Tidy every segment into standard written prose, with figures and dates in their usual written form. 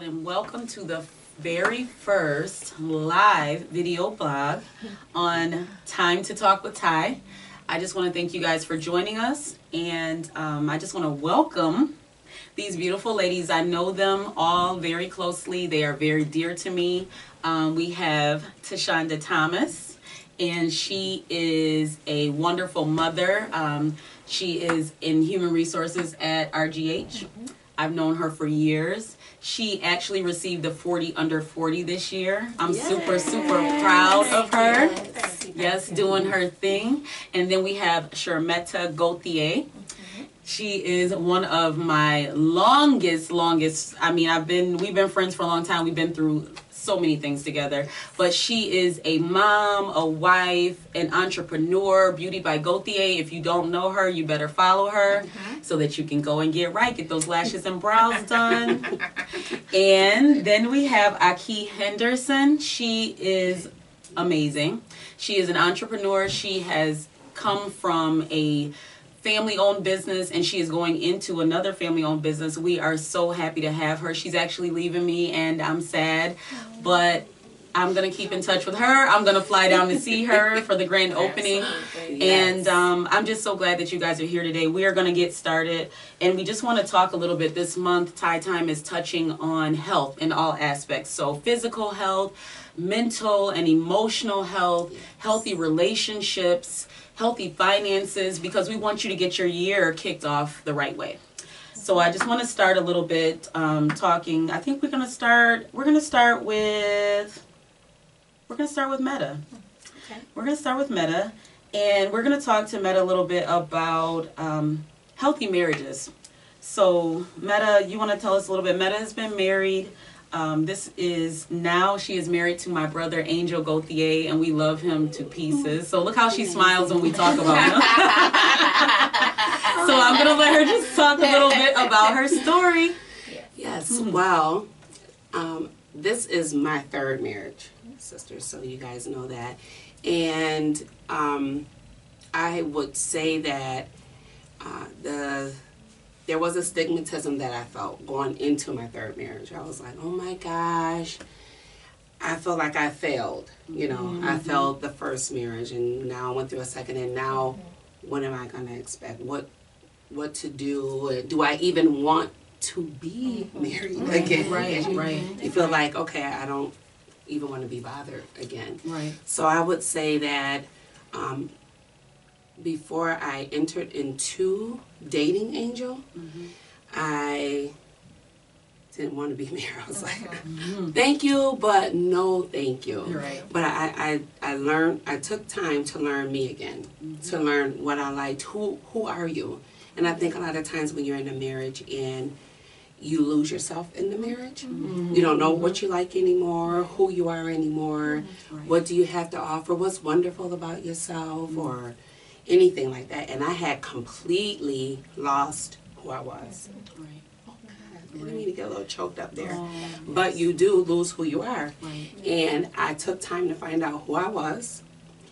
and welcome to the very first live video blog on Time to Talk with Ty. I just want to thank you guys for joining us, and I just want to welcome these beautiful ladies. I know them all very closely. They are very dear to me. We have Tashanda Thomas, and she is a wonderful mother. She is in human resources at RGH. I've known her for years. She actually received the 40 under 40 this year. I'm super proud of her. Yes, doing her thing. And then we have Metta Gauthier. She is one of my longest, I mean, we've been friends for a long time. We've been through so many things together. But she is a mom, a wife, an entrepreneur, Beauty by Gauthier. If you don't know her, you better follow her so that you can go and get right, get those lashes and brows done. And then we have Henderson. She is amazing. She is an entrepreneur. She has come from a family-owned business, and she is going into another family-owned business. We are so happy to have her. She's actually leaving me, and I'm sad, but I'm going to keep in touch with her. I'm going to fly down to see her for the grand opening. And I'm just so glad that you guys are here today. We are going to get started, and we just want to talk a little bit. This month, Time is touching on health in all aspects. So physical health, mental and emotional health, healthy relationships, healthy finances, because we want you to get your year kicked off the right way. So I just want to start a little bit talking. I think we're going to start with Metta. Okay. We're going to start with Metta, and we're going to talk to Metta a little bit about healthy marriages. So Metta, you want to tell us a little bit? Metta has been married. She is married to my brother Angel Gauthier, and we love him to pieces. So look how she smiles when we talk about him. So I'm going to let her just talk a little bit about her story. Yes, well, this is my third marriage, sisters, so you guys know that. And I would say that there was a stigmatism that I felt going into my third marriage. I was like, oh my gosh, I feel like I failed. You know, I failed the first marriage, and now I went through a second, and now what am I going to expect? What to do? Do I even want to be married again? Right. You feel like, okay, I don't even want to be bothered again. Right. So I would say that before I entered into dating Angel, I didn't want to be married. I was like, thank you, but no thank you. Right. But I took time to learn me again, to learn what I liked. Who are you? And I think a lot of times when you're in a marriage and you lose yourself in the marriage, you don't know what you like anymore, who you are anymore, what do you have to offer, what's wonderful about yourself, or anything like that. And I had completely lost who I was. Right. I didn't mean to get a little choked up there. But you do lose who you are. Right. And I took time to find out who I was.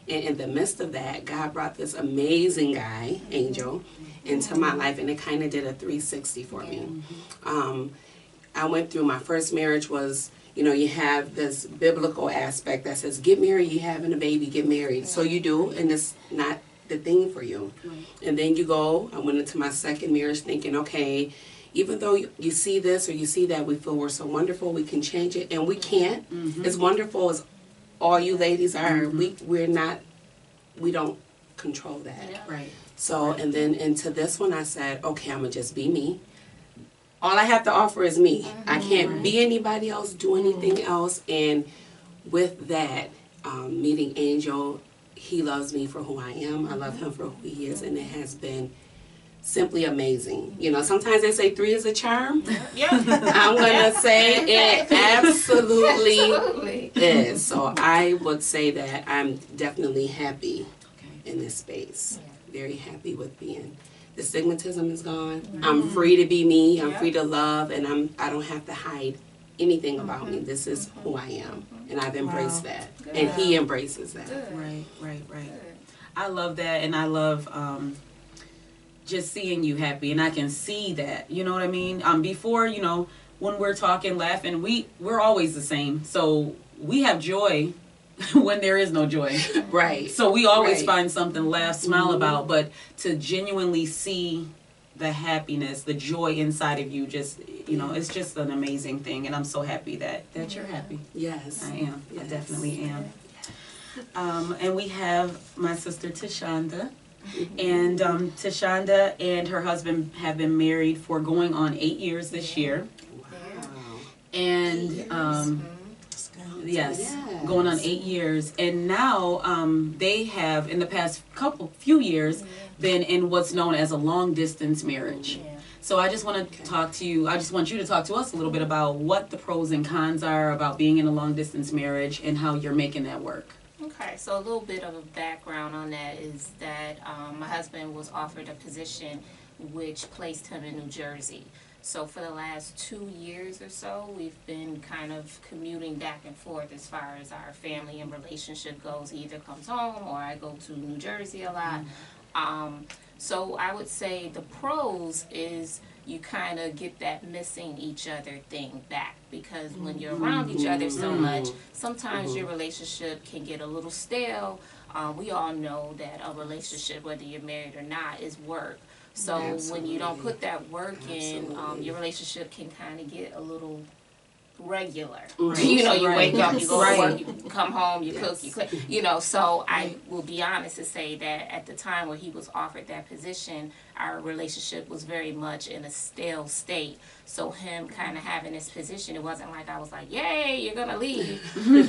And in the midst of that, God brought this amazing guy, Angel, into my life. And it kind of did a 360 for me. I went through my first marriage was, you know, you have this biblical aspect that says, get married, you're having a baby, get married. So you do, and it's not the thing for you. And then I went into my second marriage thinking, okay, even though you see this or you see that, we feel we're so wonderful, we can change it, and we can't. As wonderful as all you ladies are, we don't control that. Right. So, and then into this one, I said, okay, I'm gonna just be me. All I have to offer is me. I can't be anybody else, do anything else. And with that, meeting Angel, he loves me for who I am. I love him for who he is, and it has been simply amazing. You know, sometimes they say 3 is a charm. I'm going to say it absolutely is. So I would say that I'm definitely happy in this space. Very happy with being. The stigmatism is gone. I'm free to be me. I'm free to love, and I don't have to hide anything about me. This is who I am, and I've embraced that, and he embraces that. Right. I love that, and I love just seeing you happy, and I can see that. You know what I mean? Before, you know, when we're talking, laughing, we're always the same. So we have joy when there is no joy. Right. So we always Right. find something to laugh, smile about, but to genuinely see the happiness, the joy inside of you, just, you know, it's just an amazing thing. And I'm so happy that you're happy. Yes. I am. Yes. I definitely am. And we have my sister Tashanda. And Tashanda and her husband have been married for going on 8 years this year. Wow. And yes, Yes. going on 8 years. And now they have, in the past few years, been in what's known as a long distance marriage. So I just want to talk to you, I just want you to talk to us a little bit about what the pros and cons are about being in a long distance marriage and how you're making that work. Okay, so a little bit of a background on that is that my husband was offered a position which placed him in New Jersey. So for the last 2 years or so, we've been kind of commuting back and forth as far as our family and relationship goes. He either comes home or I go to New Jersey a lot. So I would say the pros is you kind of get that missing each other thing back, because when you're around each other so much, sometimes your relationship can get a little stale. We all know that a relationship, whether you're married or not, is work. So when you don't put that work in, your relationship can kind of get a little regular. Right. You know, you wake up, you go to Right. work, you come home, you cook, you clean. You know, so I will be honest to say that at the time when he was offered that position, our relationship was very much in a stale state. So him kind of having this position, it wasn't like I was like, yay, you're going to leave.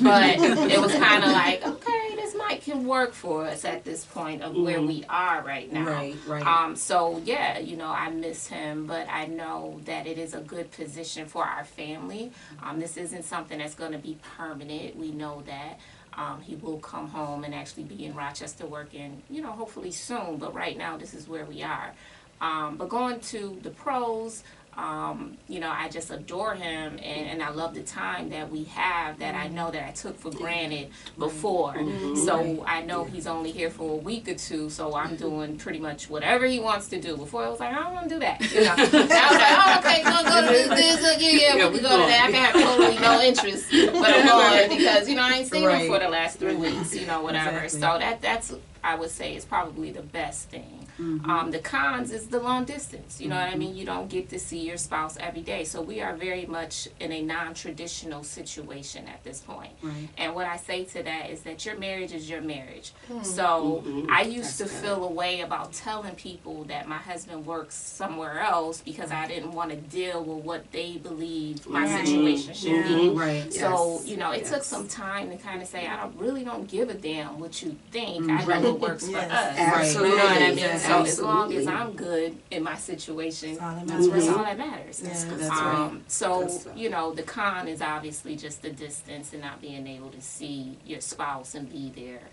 But it was kind of like, okay, this can work for us at this point of where we are right now. Right. So yeah, you know, I miss him, but I know that it is a good position for our family. This isn't something that's going to be permanent. We know that. He will come home and actually be in Rochester working, you know, hopefully soon. But right now, this is where we are. But going to the pros, you know, I just adore him, and I love the time that we have that I know that I took for granted before. So I know he's only here for a week or two, so I'm doing pretty much whatever he wants to do. Before I was like, I don't want to do that. You know? Now I was like, oh, okay, go to this, yeah, we go to that. I can have totally no interest, but I'm going because, you know, I ain't seen him for the last 3 weeks, you know, whatever. Exactly. So that's, I would say, is probably the best thing. The cons is the long distance. You know what I mean? You don't get to see your spouse every day. So we are very much in a non-traditional situation at this point. Right. And what I say to that is that your marriage is your marriage. So I used to feel a way about telling people that my husband works somewhere else because I didn't want to deal with what they believed my situation should be. Right. So, you know, it took some time to kind of say, I really don't give a damn what you think. I know what works for us. Absolutely. You know what I mean? Yes. So as long as Absolutely. I'm good in my situation, That's that's all that matters. That's right. So, That's right. you know, the con is obviously just the distance and not being able to see your spouse and be there.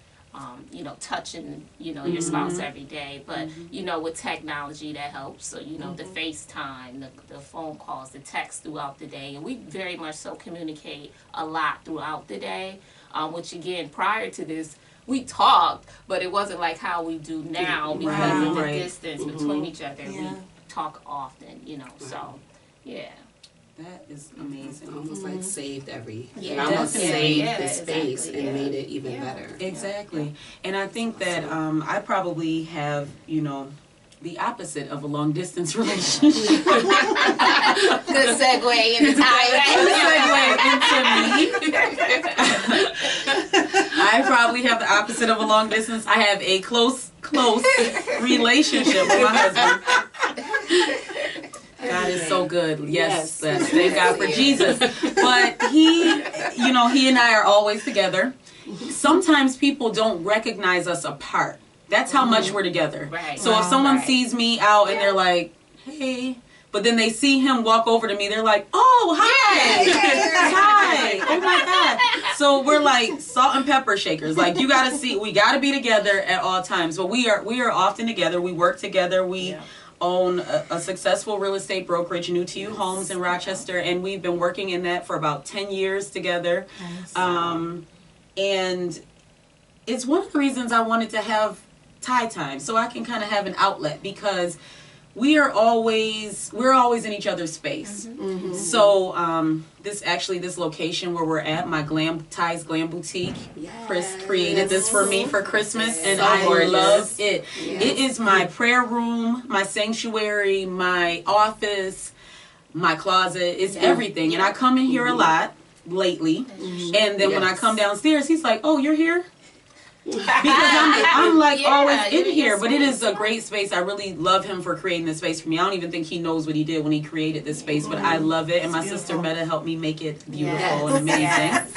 You know, touching, you know, your spouse every day. But, you know, with technology that helps. So, you know, the FaceTime, the phone calls, the text throughout the day. And we very much so communicate a lot throughout the day, which again, prior to this, we talked, but it wasn't like how we do now because of the distance between each other. We talk often, you know, so, yeah. That is amazing. Almost like saved Yeah, it almost definitely. saved the space exactly, and made it even better. Exactly. And I think that I probably have, you know, the opposite of a long distance relationship. Good segue into I probably have the opposite of a long distance. I have a close relationship with my husband. God is so good. Yes. Thank God for Jesus. But he and I are always together. Sometimes people don't recognize us apart. That's how much we're together. Right. So if someone sees me out and they're like, hey, but then they see him walk over to me, they're like, oh, hi. Hi. Oh my God. So we're like salt and pepper shakers. Like we gotta be together at all times. But we are often together. We work together. We own a successful real estate brokerage, New to You Homes in Rochester, and we've been working in that for about 10 years together. Nice. And it's one of the reasons I wanted to have Tyme so I can kind of have an outlet, because we're always in each other's space. So this location where we're at, my Ty's Glam Boutique, Chris created this for me for Christmas, and I love it. It is my prayer room, my sanctuary, my office, my closet. It's everything, and I come in here a lot lately, and then when I come downstairs, he's like, "Oh, you're here." Because I'm like always in here, but it is a great space. I really love him for creating this space for me. I don't even think he knows what he did when he created this space, but I love it, and my sister Metta helped me make it beautiful and amazing.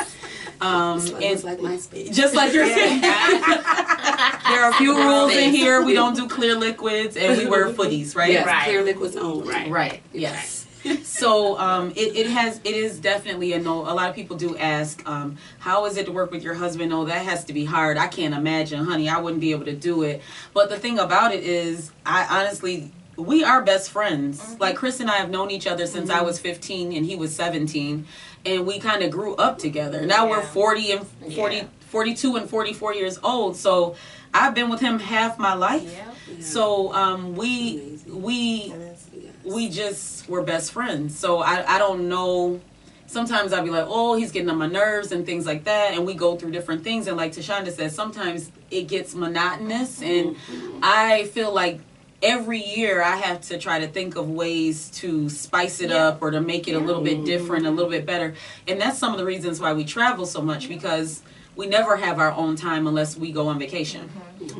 It's like my space. Just like your space. There are a few rules in here. We don't do clear liquids, and we wear footies, right? Yes, clear liquids only. Right. Yes. So it is definitely a no. A lot of people do ask, how is it to work with your husband? Oh, that has to be hard. I can't imagine, honey. I wouldn't be able to do it. But the thing about it is, we are best friends. Like Chris and I have known each other since I was 15 and he was 17, and we kind of grew up together. Now we're 42 and 44 years old. So I've been with him half my life. So we're best friends. So I don't know. Sometimes I'll be like, oh, he's getting on my nerves and things like that. And we go through different things. And like Tashanda said, sometimes it gets monotonous. And I feel like every year I have to try to think of ways to spice it up or to make it a little bit different, a little bit better. And that's some of the reasons why we travel so much, because we never have our own time unless we go on vacation.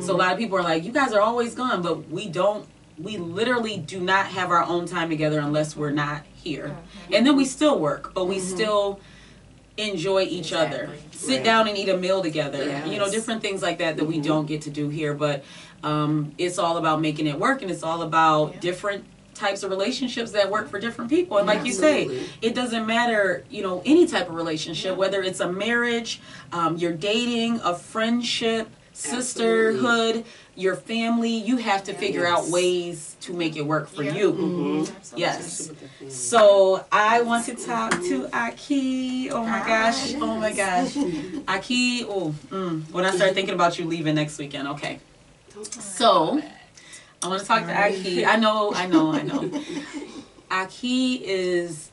So a lot of people are like, you guys are always gone, but we don't. We literally do not have our own time together unless we're not here. And then we still work, but we still enjoy each other. Sit down and eat a meal together. You know, different things like that we don't get to do here. But it's all about making it work, and it's all about different types of relationships that work for different people. And like you say, it doesn't matter, you know, any type of relationship, whether it's a marriage, you're dating, a friendship, sisterhood, your family, you have to figure out ways to make it work for you. Yes. So I want to talk to Aki. Oh my gosh. Aki, when I start thinking about you leaving next weekend, okay. So I want to talk to Aki. I know. Aki is,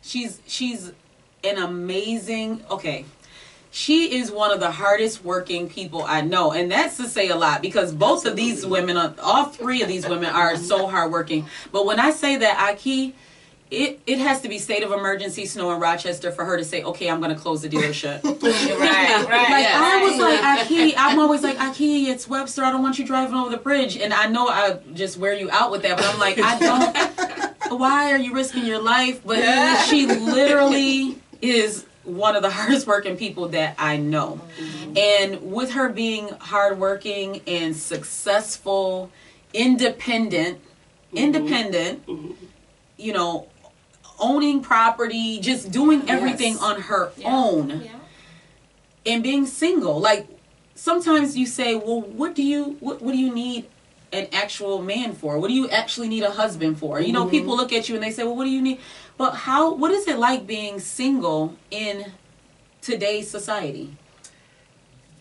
she's an amazing, she is one of the hardest working people I know. And that's to say a lot, because both of these women, all three of these women are so hardworking. But when I say that Aki, it has to be state of emergency snow in Rochester for her to say, okay, I'm going to close the dealership. I was like, Aki, I'm always like, Aki, it's Webster. I don't want you driving over the bridge. And I know I just wear you out with that, but I'm like, I don't, why are you risking your life? But she literally is one of the hardest working people that I know. And with her being hardworking and successful, independent, you know, owning property, just doing everything on her own, and being single. Like, sometimes you say, well, what do you need an actual man for? What do you actually need a husband for? You know, people look at you and they say, well, what do you need? But what is it like being single in today's society?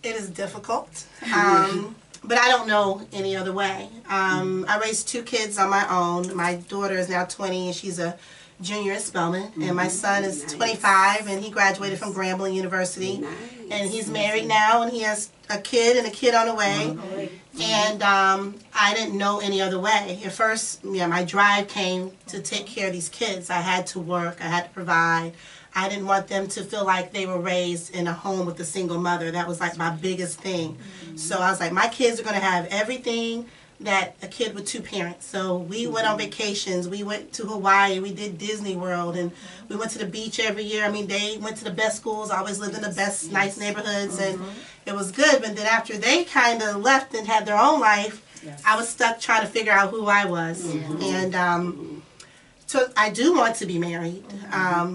It is difficult, but I don't know any other way. I raised 2 kids on my own. My daughter is now 20 and she's a junior at Spelman, and my son is 25 and he graduated from Grambling University, and he's married now and he has a kid on the way. And I didn't know any other way. At first, my drive came to take care of these kids. I had to work. I had to provide. I didn't want them to feel like they were raised in a home with a single mother. That was like my biggest thing. So I was like, my kids are going to have everything that a kid with 2 parents. So we went on vacations. We went to Hawaii. We did Disney World, and we went to the beach every year. I mean, they went to the best schools. I always lived in the best, nice neighborhoods, and it was good. But then after they kind of left and had their own life, I was stuck trying to figure out who I was. And so I do want to be married,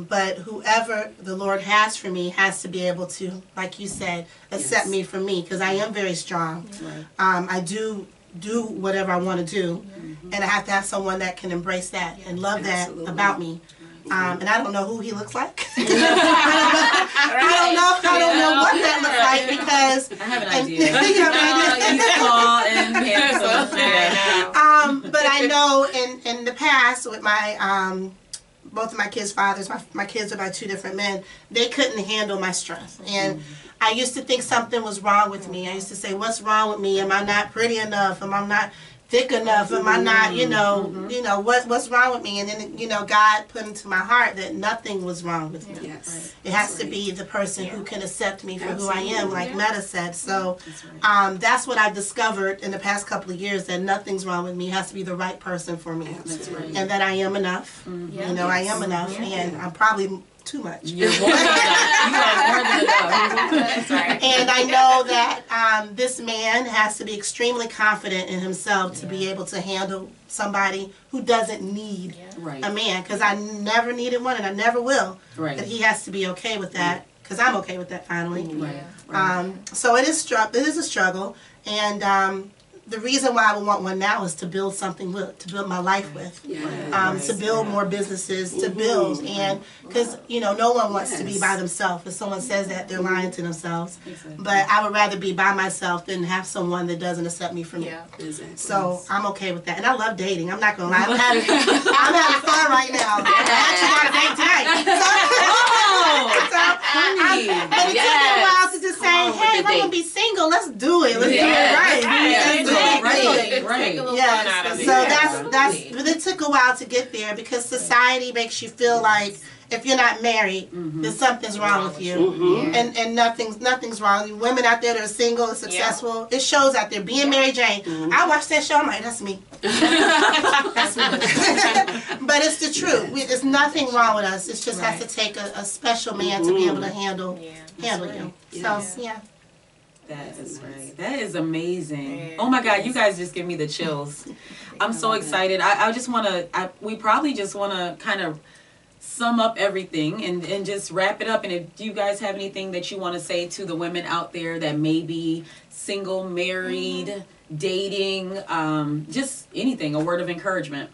but whoever the Lord has for me has to be able to, like you said, accept me for me, because I am very strong. I do whatever I want to do, and I have to have someone that can embrace that and love that about me. And I don't know who he looks like. I don't know what that looks like because I have an idea. You have an idea. He's tall and handsome. But I know in the past with my both of my kids' fathers, my kids are by two different men, they couldn't handle my strength. And I used to think something was wrong with me. I used to say, what's wrong with me? Am I not pretty enough? Am I not thick enough? Am I not, what's wrong with me? And then, God put into my heart that nothing was wrong with me. Yes. It has to be the person who can accept me for who I am, like Metta said. So that's what I've discovered in the past couple of years, that nothing's wrong with me. It has to be the right person for me. And that I am enough. I am enough. And I'm probably too much. You're more than enough. You are more than enough. That's right. And I know that this man has to be extremely confident in himself to be able to handle somebody who doesn't need a man. Because I never needed one and I never will. Right. But he has to be okay with that. Because I'm okay with that finally. Right. So it is a struggle. And the reason why I would want one now is to build something with, to build my life with, to build more businesses, to build, and because no one wants to be by themselves. If someone says that, they're lying to themselves. But I would rather be by myself than have someone that doesn't accept me for me. So I'm okay with that, and I love dating. I'm not gonna lie, I'm having fun right now. I actually got a date tonight. But it took me a while to just say, hey, if I'm gonna be single, let's do it. Let's do it right. Right. Yes. So that's but it took a while to get there because society makes you feel like if you're not married, then something's wrong with you. And nothing's wrong. Women out there that are single and successful, it shows out there. Being Mary Jane. I watched that show, I'm like, that's me. That's me. But it's the truth. There's nothing wrong with us. It just has to take a special man to be able to handle you. So That is right. That is amazing. Oh my God, you guys just give me the chills. I'm so excited. I just want to, we probably just want to kind of sum up everything and just wrap it up. And if you guys have anything that you want to say to the women out there that may be single, married, dating, just anything, a word of encouragement.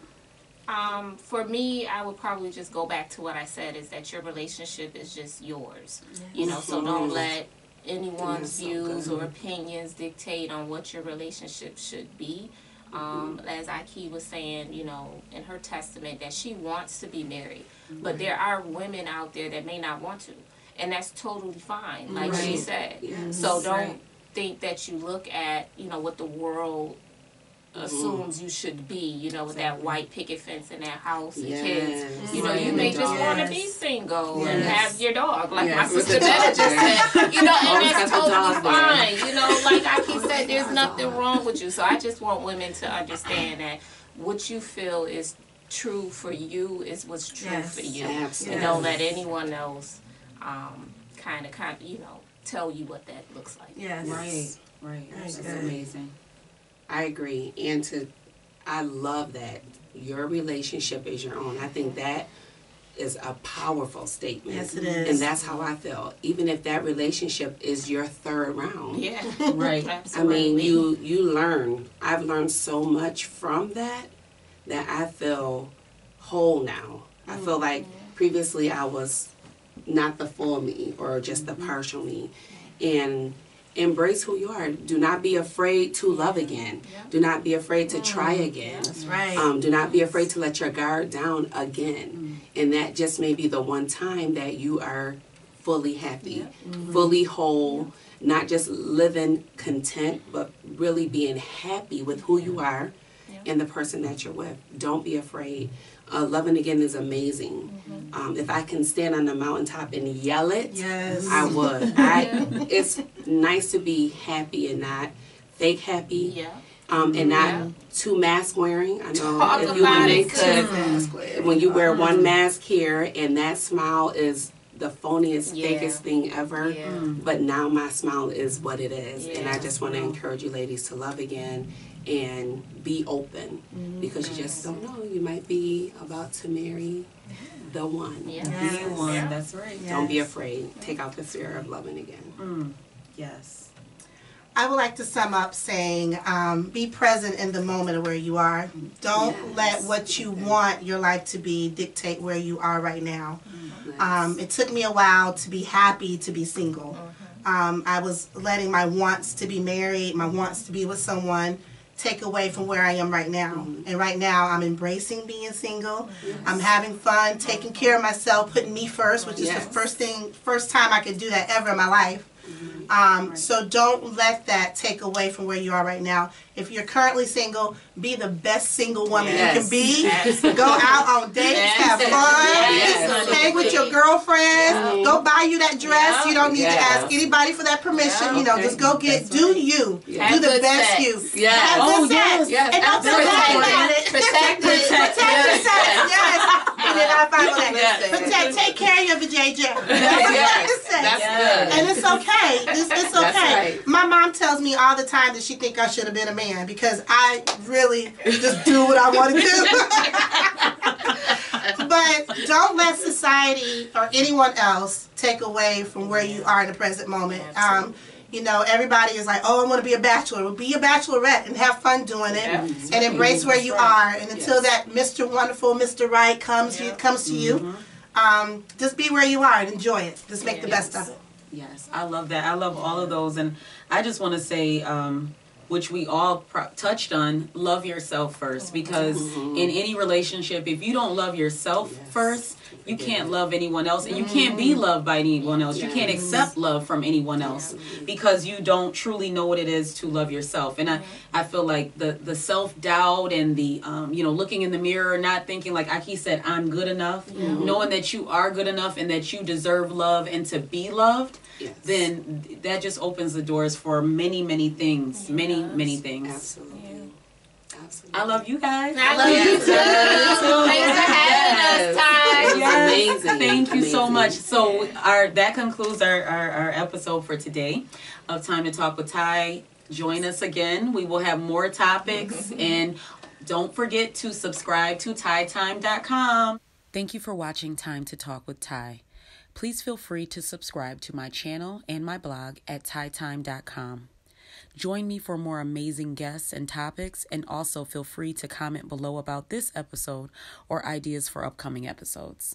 For me, I would probably just go back to what I said, is that your relationship is just yours. So don't let anyone's views or opinions dictate on what your relationship should be. As Aiki was saying, in her testament, that she wants to be married, but there are women out there that may not want to, and that's totally fine, like she said. So don't think that you look at, what the world assumes you should be, with that white picket fence and that house and kids. You may just want to be single and have your dog, like my sister Metta just said. And that's totally fine. Like Aki said, there's nothing wrong with you. So I just want women to understand that what you feel is true for you is what's true for you. And don't let anyone else kind of tell you what that looks like. Right. That's amazing. I agree. And I love that your relationship is your own. I think that is a powerful statement. Yes, it is. And that's how I feel. Even if that relationship is your third round. Yeah. Right. Absolutely. I mean, you learn. I've learned so much from that I feel whole now. I feel like previously I was not the full me or just the partial me. And embrace who you are. Do not be afraid to love again. Do not be afraid to try again. That's right. Do not be afraid to let your guard down again. And that just may be the one time that you are fully happy, fully whole, not just living content, but really being happy with who you are and the person that you're with. Don't be afraid. Loving again is amazing. If I can stand on the mountaintop and yell it, I would. It's nice to be happy and not fake happy. And not too mask wearing. I know if you women could, when you wear one mask here and that smile is the phoniest, fakest thing ever. But now my smile is what it is. And I just want to encourage you ladies to love again and be open because you just don't know. You might be about to marry the one. The one, that's right. Don't be afraid. Take out the fear of loving again. Yes. I would like to sum up saying, be present in the moment of where you are. Don't let what you want your life to be dictate where you are right now. It took me a while to be happy to be single. I was letting my wants to be married, my wants to be with someone, take away from where I am right now. And right now I'm embracing being single. I'm having fun, taking care of myself, putting me first, which is the first time I could do that ever in my life. So don't let that take away from where you are right now. If you're currently single, be the best single woman you can be. Go out on dates, have fun, hang with your girlfriends, go buy you that dress. You don't need to ask anybody for that permission. You know, just go do you. Do the best you. Have good sex. And don't feel bad about it. Protect your sex. Yes. And then I find that. Take care of your vajayjay. That's good. And it's okay. It's okay. My mom tells me all the time that she thinks I should have been a man because I really just do what I want to do. But don't let society or anyone else take away from where you are in the present moment. You know, everybody is like, oh, I want to be a bachelor. Well, be a bachelorette and have fun doing it and embrace where you are. And until that Mr. Wonderful, Mr. Right comes to you, just be where you are and enjoy it. Just make the best of it. Yes, I love that. I love all of those. And I just want to say, which we all touched on, love yourself first. Because in any relationship, if you don't love yourself first, you can't love anyone else. And you can't be loved by anyone else. You can't accept love from anyone else because you don't truly know what it is to love yourself. And I feel like the self-doubt and the, you know, looking in the mirror, not thinking like he said, I'm good enough, knowing that you are good enough and that you deserve love and to be loved, then that just opens the doors for many, many things, many things. Absolutely. I love you guys. I love you too. Thanks for having us, Ty. Yes. Amazing. Thank you so much. So that concludes our episode for today of Time to Talk with Ty. Join us again. We will have more topics. And don't forget to subscribe to TyTime.com. Thank you for watching Time to Talk with Ty. Please feel free to subscribe to my channel and my blog at TyTime.com. Join me for more amazing guests and topics, and also feel free to comment below about this episode or ideas for upcoming episodes.